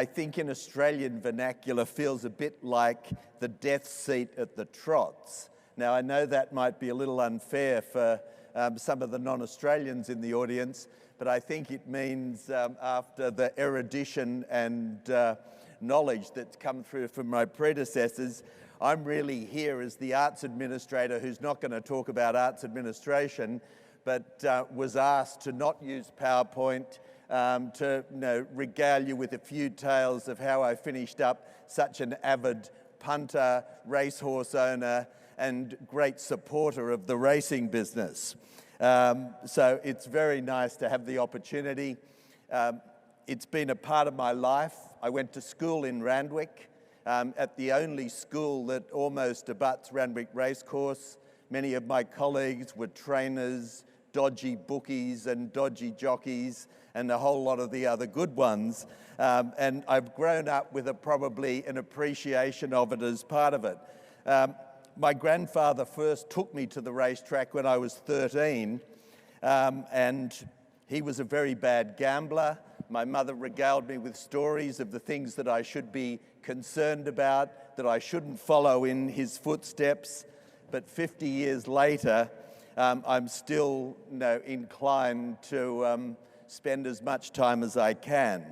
I think in Australian vernacular feels a bit like the death seat at the trots. Now, I know that might be a little unfair for some of the non-Australians in the audience, but I think it means after the erudition and knowledge that's come through from my predecessors, I'm really here as the arts administrator who's not going to talk about arts administration, but was asked to not use PowerPoint, to regale you with a few tales of how I finished up such an avid punter, racehorse owner, and great supporter of the racing business. So it's very nice to have the opportunity. It's been a part of my life. I went to school in Randwick, at the only school that almost abuts Randwick Racecourse. Many of my colleagues were trainers, dodgy bookies and dodgy jockeys, and a whole lot of the other good ones. And I've grown up with probably an appreciation of it as part of it. My grandfather first took me to the racetrack when I was 13, and he was a very bad gambler. My mother regaled me with stories of the things that I should be concerned about, that I shouldn't follow in his footsteps. But 50 years later, I'm still inclined to spend as much time as I can.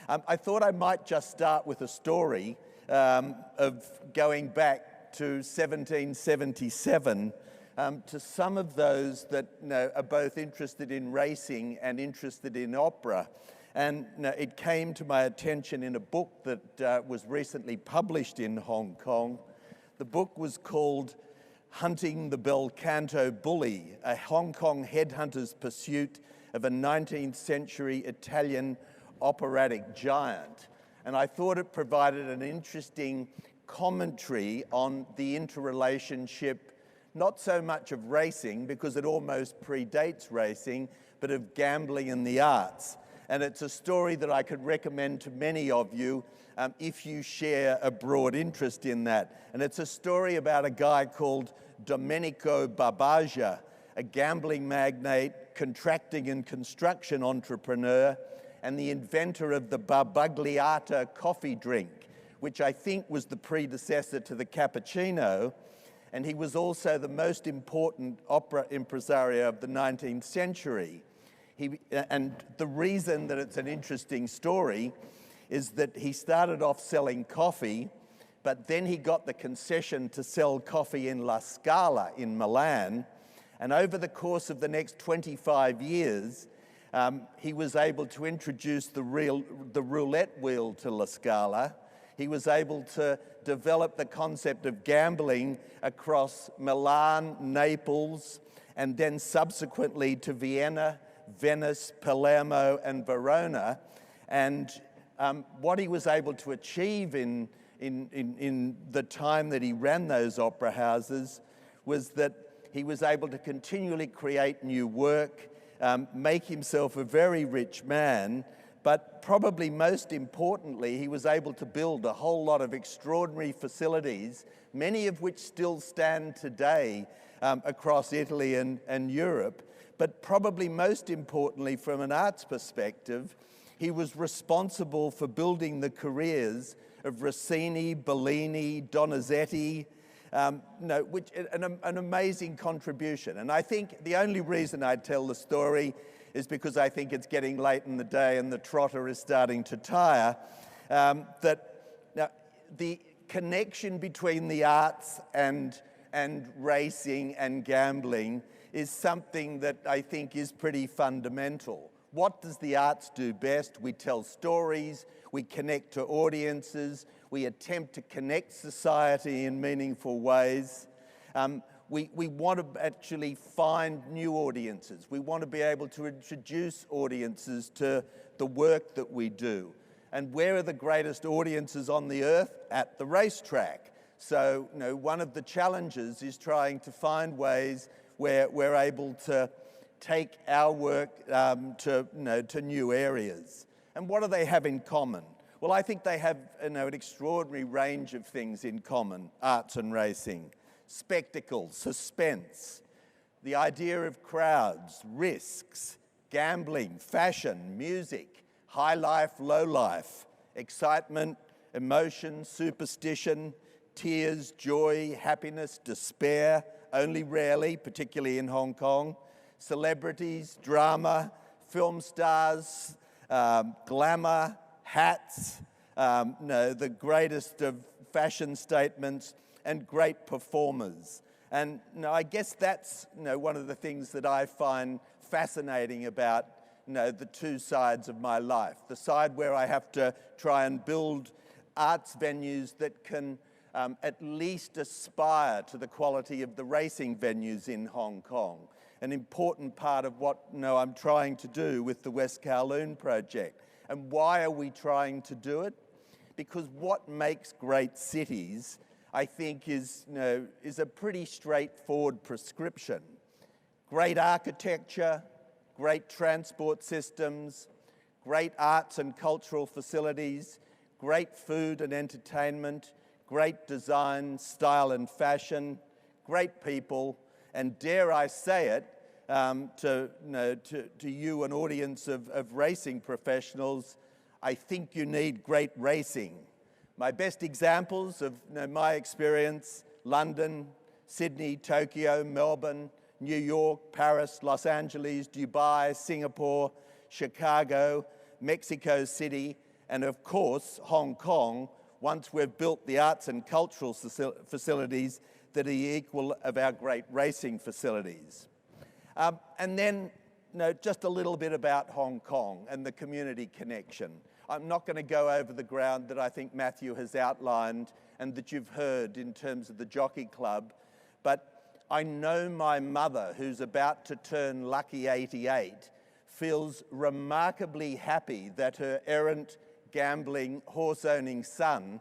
I thought I might just start with a story of going back to 1777 to some of those that are both interested in racing and interested in opera. And it came to my attention in a book that was recently published in Hong Kong. The book was called Hunting the Bel Canto Bully, a Hong Kong headhunter's pursuit of a 19th century Italian operatic giant. And I thought it provided an interesting commentary on the interrelationship, not so much of racing, because it almost predates racing, but of gambling and the arts. And it's a story that I could recommend to many of you if you share a broad interest in that. And it's a story about a guy called Domenico Barbagia, a gambling magnate, contracting and construction entrepreneur, and the inventor of the Barbagliata coffee drink, which I think was the predecessor to the cappuccino. And he was also the most important opera impresario of the 19th century. And the reason that it's an interesting story is that he started off selling coffee, but then he got the concession to sell coffee in La Scala in Milan. And over the course of the next 25 years, he was able to introduce the roulette wheel to La Scala. He was able to develop the concept of gambling across Milan, Naples, and then subsequently to Vienna, Venice, Palermo, and Verona. And what he was able to achieve in the time that he ran those opera houses was that he was able to continually create new work, make himself a very rich man, but probably most importantly, he was able to build a whole lot of extraordinary facilities, many of which still stand today across Italy and Europe. But probably most importantly, from an arts perspective, he was responsible for building the careers of Rossini, Bellini, Donizetti, which an amazing contribution. And I think the only reason I tell the story is because I think it's getting late in the day and the trotter is starting to tire, that the connection between the arts and racing and gambling is something that I think is pretty fundamental. What does the arts do best? We tell stories, we connect to audiences, we attempt to connect society in meaningful ways. We want to actually find new audiences. We want to be able to introduce audiences to the work that we do. And where are the greatest audiences on the earth? At the racetrack. So, one of the challenges is trying to find ways where we're able to take our work to new areas. And what do they have in common? Well, I think they have an extraordinary range of things in common, arts and racing. Spectacle, suspense, the idea of crowds, risks, gambling, fashion, music, high life, low life, excitement, emotion, superstition, tears, joy, happiness, despair, only rarely, particularly in Hong Kong, celebrities, drama, film stars, glamour, hats, the greatest of fashion statements, and great performers. And I guess that's one of the things that I find fascinating about the two sides of my life. The side where I have to try and build arts venues that can at least aspire to the quality of the racing venues in Hong Kong. An important part of what I'm trying to do with the West Kowloon project. And why are we trying to do it? Because what makes great cities, I think, is a pretty straightforward prescription. Great architecture, great transport systems, great arts and cultural facilities, great food and entertainment, great design, style and fashion, great people, and dare I say it, to you, an audience of racing professionals, I think you need great racing. My best examples of my experience: London, Sydney, Tokyo, Melbourne, New York, Paris, Los Angeles, Dubai, Singapore, Chicago, Mexico City, and of course, Hong Kong, once we've built the arts and cultural facilities that are the equal of our great racing facilities. And then, just a little bit about Hong Kong and the community connection. I'm not going to go over the ground that I think Matthew has outlined and that you've heard in terms of the Jockey Club, but I know my mother, who's about to turn lucky 88, feels remarkably happy that her errant, gambling, horse-owning son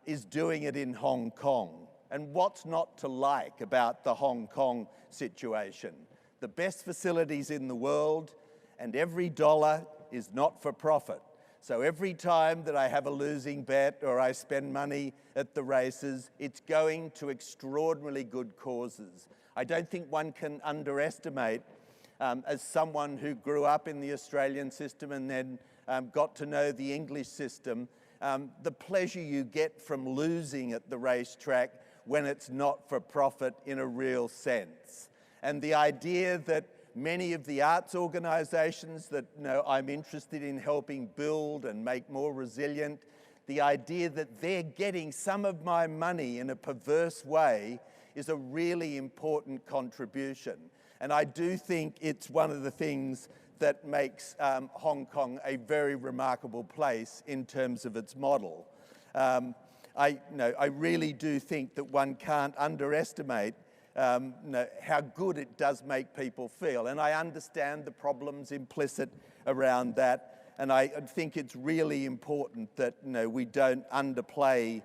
is doing it in Hong Kong. And what's not to like about the Hong Kong situation? The best facilities in the world, and every dollar is not for profit. So every time that I have a losing bet or I spend money at the races, it's going to extraordinarily good causes. I don't think one can underestimate, as someone who grew up in the Australian system and then got to know the English system, the pleasure you get from losing at the racetrack when it's not for profit in a real sense. And the idea that many of the arts organisations that I'm interested in helping build and make more resilient, the idea that they're getting some of my money in a perverse way is a really important contribution. And I do think it's one of the things that makes Hong Kong a very remarkable place in terms of its model. I really do think that one can't underestimate how good it does make people feel. And I understand the problems implicit around that. And I think it's really important that we don't underplay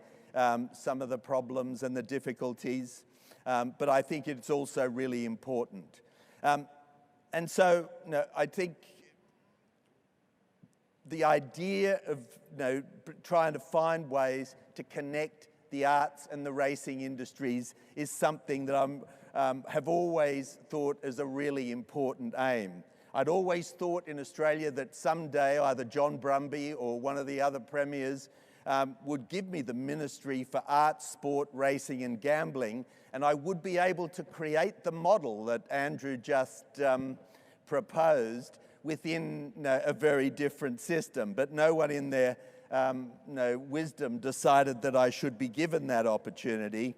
some of the problems and the difficulties. But I think it's also really important. And so I think the idea of trying to find ways to connect the arts and the racing industries is something that I have always thought is a really important aim. I'd always thought in Australia that someday either John Brumby or one of the other premiers would give me the Ministry for Arts, Sport, Racing and Gambling, and I would be able to create the model that Andrew just proposed within a very different system. But no one in their wisdom decided that I should be given that opportunity.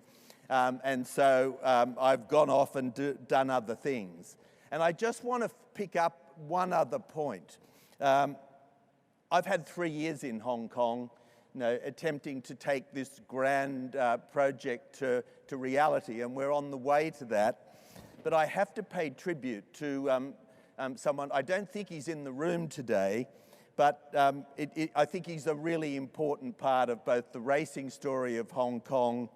And so I've gone off and done other things. And I just want to pick up one other point. I've had 3 years in Hong Kong, attempting to take this grand project to reality, and we're on the way to that. But I have to pay tribute to someone. I don't think he's in the room today, but I think he's a really important part of both the racing story of Hong Kong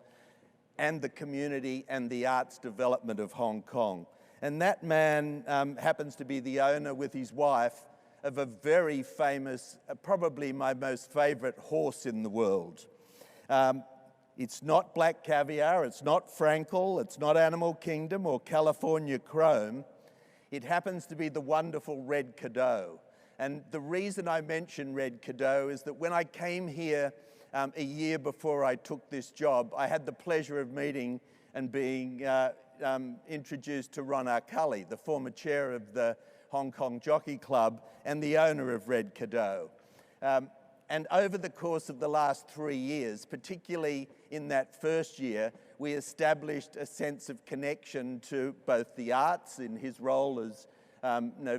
and the community and the arts development of Hong Kong. And that man happens to be the owner with his wife of a very famous, probably my most favourite horse in the world. It's not Black Caviar, it's not Frankel, it's not Animal Kingdom or California Chrome. It happens to be the wonderful Red Cadeau. And the reason I mention Red Cadeau is that when I came here a year before I took this job, I had the pleasure of meeting and being introduced to Ron Arcully, the former chair of the Hong Kong Jockey Club and the owner of Red Cadeau. And over the course of the last 3 years, particularly in that first year, we established a sense of connection to both the arts in his role as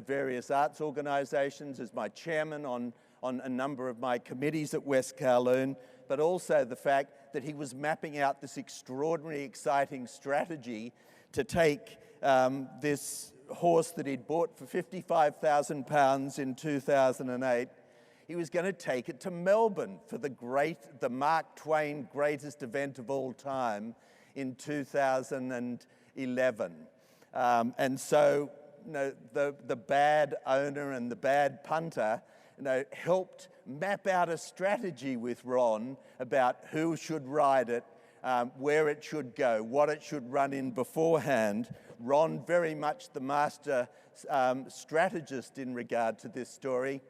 various arts organisations, as my chairman on a number of my committees at West Kowloon, but also the fact that he was mapping out this extraordinary, exciting strategy to take this horse that he'd bought for £55,000 in 2008. He was going to take it to Melbourne for the Mark Twain greatest event of all time in 2011. And so, the bad owner and the bad punter, helped map out a strategy with Ron about who should ride it, where it should go, what it should run in beforehand. Ron, very much the master strategist in regard to this story.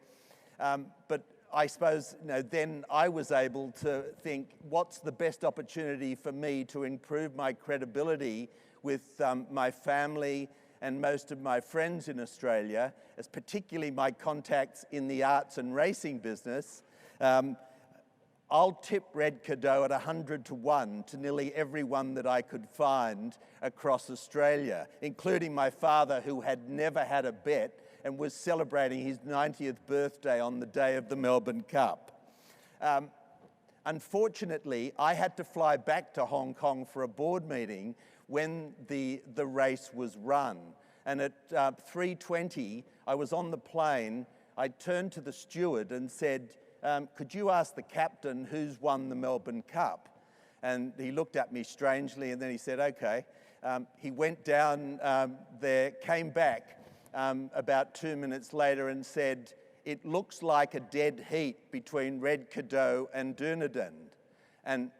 But I suppose, then I was able to think, what's the best opportunity for me to improve my credibility with my family and most of my friends in Australia, as particularly my contacts in the arts and racing business. I'll tip Red Cadeau at 100 to 1 to nearly everyone that I could find across Australia, including my father, who had never had a bet and was celebrating his 90th birthday on the day of the Melbourne Cup. Unfortunately, I had to fly back to Hong Kong for a board meeting when the race was run. And at 3:20, I was on the plane. I turned to the steward and said, could you ask the captain who's won the Melbourne Cup? And he looked at me strangely, and then he said, okay. He went down there, came back about 2 minutes later and said, it looks like a dead heat between Red Cadeau and Dunedin. And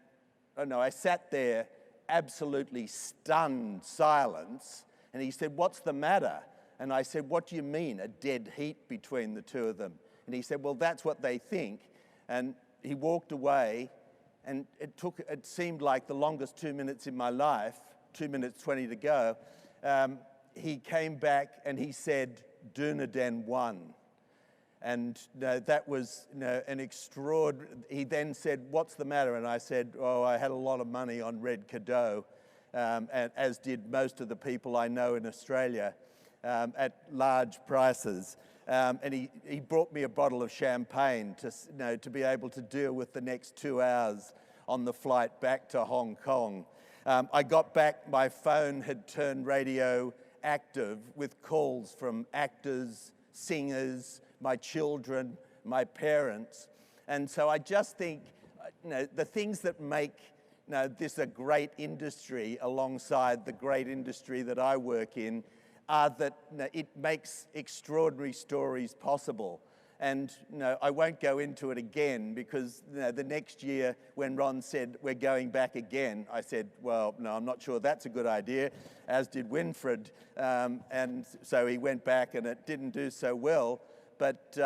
I sat there, absolutely stunned silence. And he said, what's the matter? And I said, what do you mean, a dead heat between the two of them? And he said, well, that's what they think. And he walked away, and it seemed like the longest 2 minutes in my life, 2 minutes 20 to go. He came back and he said, Dunedin won. And that was an extraordinary. He then said, what's the matter? And I said, oh, I had a lot of money on Red Cadeau, as did most of the people I know in Australia, at large prices. And he brought me a bottle of champagne to be able to deal with the next 2 hours on the flight back to Hong Kong. I got back, my phone had turned radio active with calls from actors, singers, my children, my parents. And so I just think, the things that make this a great industry alongside the great industry that I work in are that it makes extraordinary stories possible. And I won't go into it again because the next year when Ron said, we're going back again, I said, well, no, I'm not sure that's a good idea, as did Winfred. And so he went back and it didn't do so well. But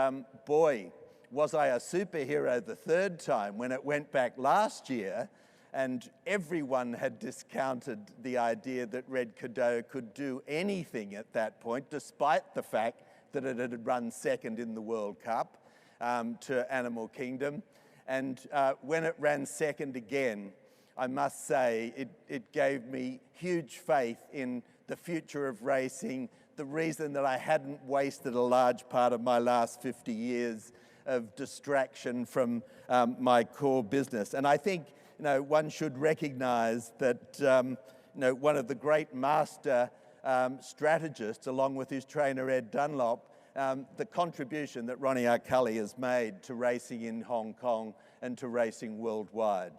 boy, was I a superhero the third time when it went back last year, and everyone had discounted the idea that Red Cadeau could do anything at that point, despite the fact that it had run second in the World Cup to Animal Kingdom. And when it ran second again, I must say it gave me huge faith in the future of racing, the reason that I hadn't wasted a large part of my last 50 years of distraction from my core business. And I think one should recognise that one of the great master strategists, along with his trainer Ed Dunlop, the contribution that Ronnie Arcully has made to racing in Hong Kong and to racing worldwide.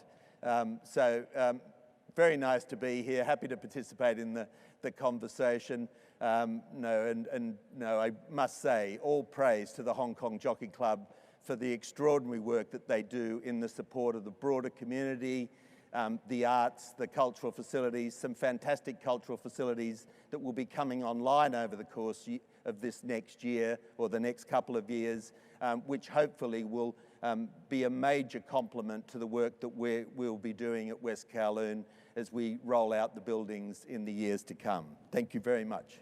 Very nice to be here, happy to participate in the conversation. I must say, all praise to the Hong Kong Jockey Club for the extraordinary work that they do in the support of the broader community, the arts, the cultural facilities, some fantastic cultural facilities that will be coming online over the course of this next year or the next couple of years, which hopefully will be a major complement to the work that we'll be doing at West Kowloon as we roll out the buildings in the years to come. Thank you very much.